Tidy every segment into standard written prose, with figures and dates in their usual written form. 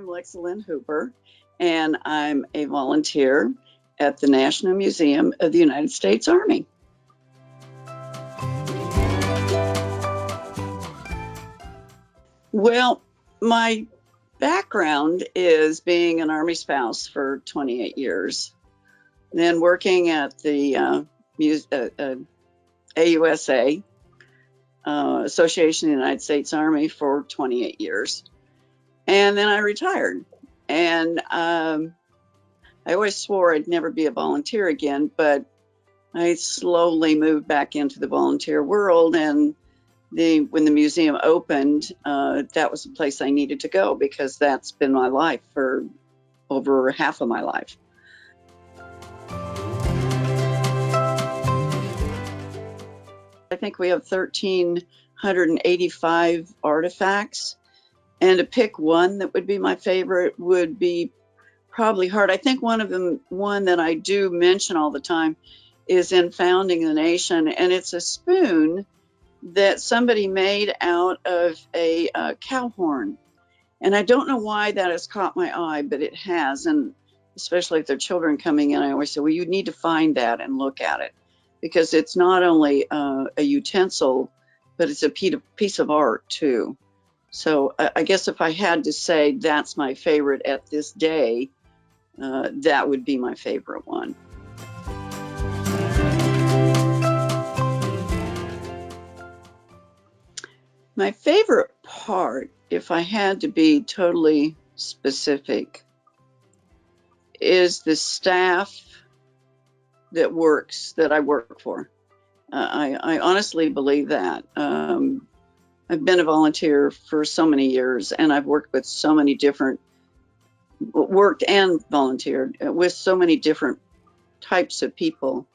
I'm Lexalynn Hooper, and I'm a volunteer at the National Museum of the United States Army. Well, my background is being an Army spouse for 28 years, then working at the AUSA, Association of the United States Army, for 28 years. And then I retired. And I always swore I'd never be a volunteer again, but I slowly moved back into the volunteer world. And when the museum opened, that was the place I needed to go, because that's been my life for over half of my life. I think we have 1,385 artifacts, and to pick one that would be my favorite would be probably hard. I think one that I do mention all the time is in Founding the Nation, and it's a spoon that somebody made out of a cow horn. And I don't know why that has caught my eye, but it has. And especially if there are children coming in, I always say, well, you need to find that and look at it, because it's not only a utensil, but it's a piece of art too. So I guess if I had to say that's my favorite at this day, that would be my favorite one. My favorite part, if I had to be totally specific, is the staff that I work for. I honestly believe that. I've been a volunteer for so many years, and I've worked and volunteered with so many different types of people.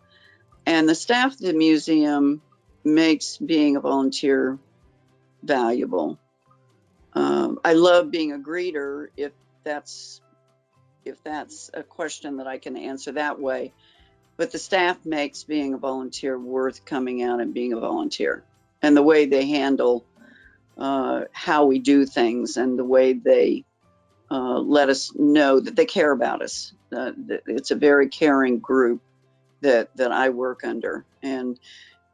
And the staff of the museum makes being a volunteer valuable. I love being a greeter, if that's a question that I can answer that way. But the staff makes being a volunteer worth coming out and being a volunteer. And the way they handle how we do things, and the way they let us know that they care about us. It's a very caring group that I work under. And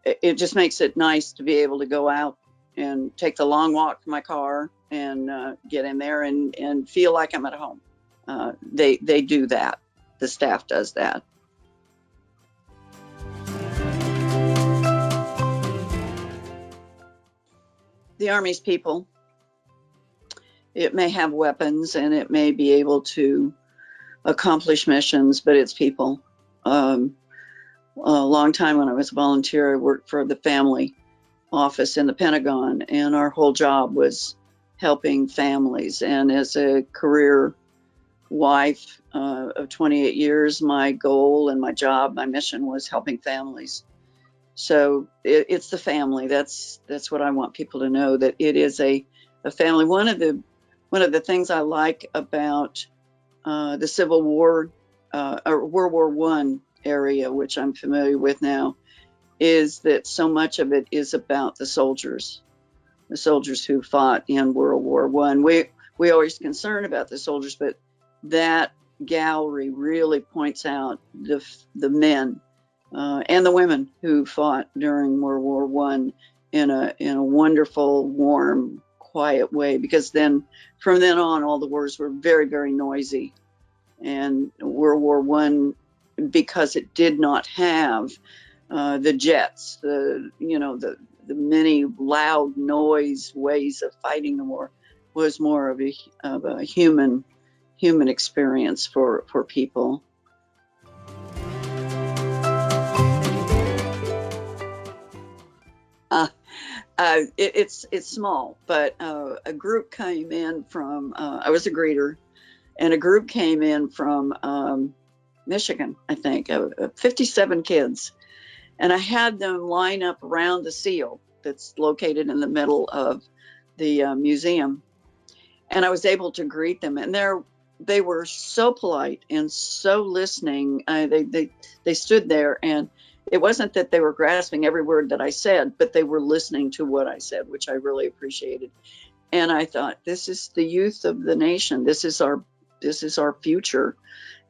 it just makes it nice to be able to go out and take the long walk to my car and get in there and feel like I'm at home. They do that. The staff does that. The Army's people. It may have weapons and it may be able to accomplish missions, but it's people. A long time when I was a volunteer, I worked for the family office in the Pentagon, and our whole job was helping families. And as a career wife of 28 years, my goal and my job, my mission was helping families. So it's the family. That's what I want people to know, that it is a family. One of the things I like about the Civil War or World War I area, which I'm familiar with now, is that so much of it is about the soldiers who fought in World War I. We always concern about the soldiers, but that gallery really points out the men and the women who fought during World War I in a wonderful, warm, quiet way. Because from then on, all the wars were very, very noisy, and World War I, because it did not have the jets, the many loud noise ways of fighting the war, was more of a human experience for people. It's small, but a group came in from, I was a greeter, and a group came in from Michigan, I think, 57 kids. And I had them line up around the seal that's located in the middle of the museum. And I was able to greet them. And they were so polite and so listening. They stood there, and it wasn't that they were grasping every word that I said, but they were listening to what I said, which I really appreciated. And I thought, this is the youth of the nation. This is our future.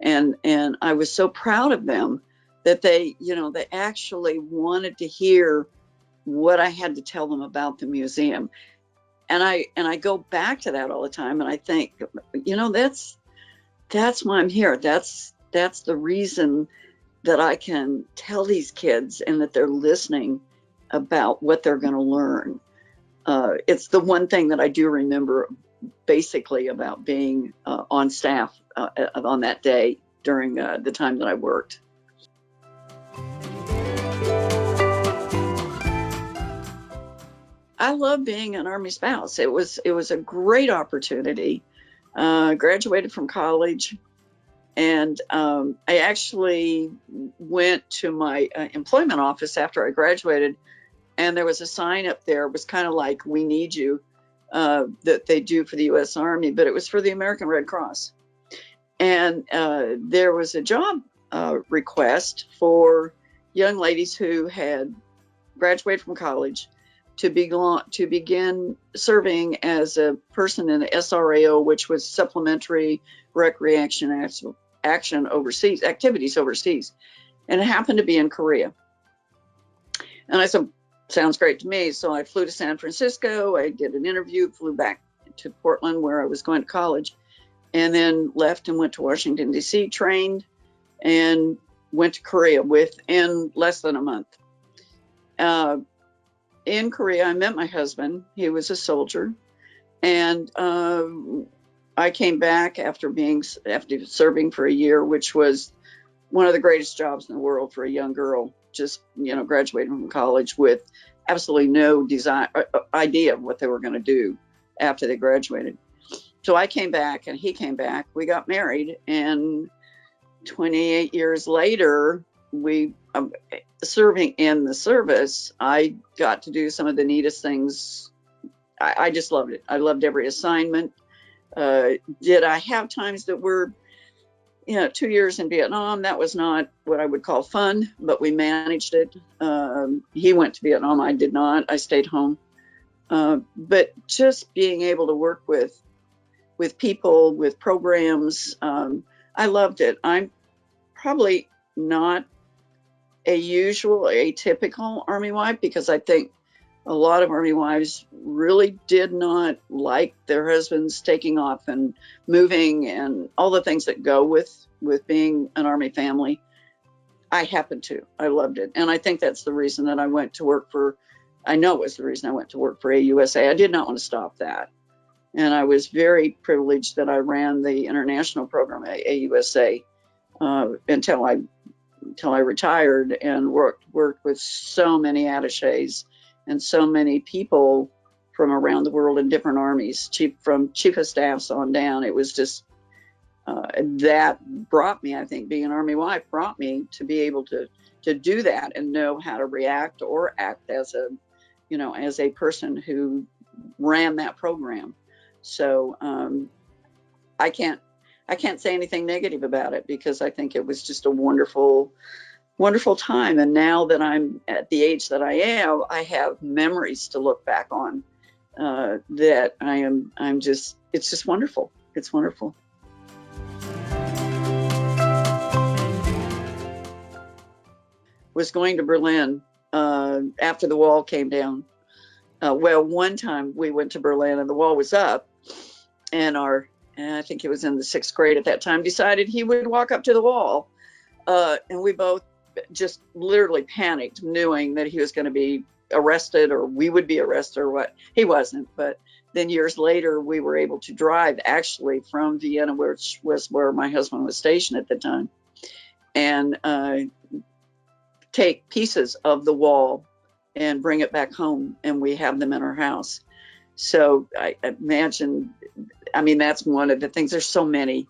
And I was so proud of them that they actually wanted to hear what I had to tell them about the museum. And I go back to that all the time, and I think, that's why I'm here. That's the reason that I can tell these kids and that they're listening about what they're going to learn. It's the one thing that I do remember basically about being on staff on that day during the time that I worked. I love being an Army spouse. It was a great opportunity. Graduated from college, and I actually went to my employment office after I graduated, and there was a sign up there. It was kind of like, "We need you," that they do for the U.S. Army, but it was for the American Red Cross. And there was a job request for young ladies who had graduated from college to begin serving as a person in the SRAO, which was Supplementary Recreation Action Overseas, activities overseas. And it happened to be in Korea. And I said, sounds great to me. So I flew to San Francisco. I did an interview, flew back to Portland where I was going to college, and then left and went to Washington, D.C., trained, and went to Korea within less than a month. In Korea, I met my husband. He was a soldier. And I came back after serving for a year, which was one of the greatest jobs in the world for a young girl, just, graduating from college with absolutely no idea of what they were going to do after they graduated. So I came back and he came back. We got married, and 28 years later, serving in the service, I got to do some of the neatest things. I just loved it. I loved every assignment. Did I have times that were, 2 years in Vietnam? That was not what I would call fun, but we managed it. He went to Vietnam. I did not. I stayed home. But just being able to work with people, with programs, I loved it. I'm probably not a typical Army wife, because I think a lot of Army wives really did not like their husbands taking off and moving and all the things that go with being an Army family. I happened to. I loved it. And I think that's the reason that I went to work for, I know it was the reason I went to work for AUSA. I did not want to stop that. And I was very privileged that I ran the international program at AUSA until I retired, and worked with so many attachés and so many people from around the world in different armies, from chief of staffs on down. It was just that brought me, I think, being an Army wife brought me to be able to do that and know how to react or act as a person who ran that program. So I can't say anything negative about it, because I think it was just a wonderful, wonderful time. And now that I'm at the age that I am, I have memories to look back on that it's just wonderful. It's wonderful. Was going to Berlin after the wall came down. One time we went to Berlin and the wall was up, and I think he was in the 6th grade at that time, decided he would walk up to the wall. And we both just literally panicked, knowing that he was going to be arrested, or we would be arrested, or what. He wasn't. But then years later, we were able to drive actually from Vienna, which was where my husband was stationed at the time, and take pieces of the wall and bring it back home, and we have them in our house. So I imagine, that's one of the things. There's so many.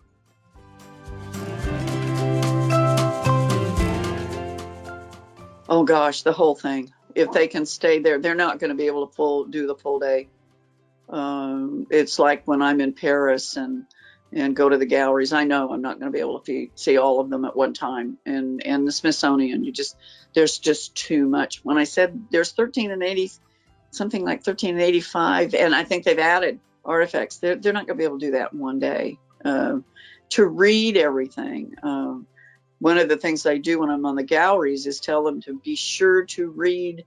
Oh gosh, the whole thing. If they can stay there, they're not going to be able to do the full day. It's like when I'm in Paris and go to the galleries. I know I'm not going to be able to see all of them at one time. And the Smithsonian, there's just too much. When I said there's something like 1385, and I think they've added artifacts. They're not going to be able to do that in one day. To read everything. One of the things I do when I'm on the galleries is tell them to be sure to read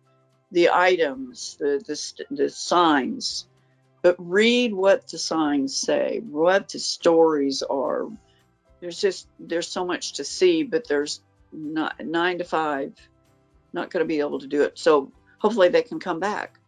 the items, the signs, but read what the signs say, what the stories are. There's so much to see, but there's not 9 to 5, not going to be able to do it. So hopefully they can come back.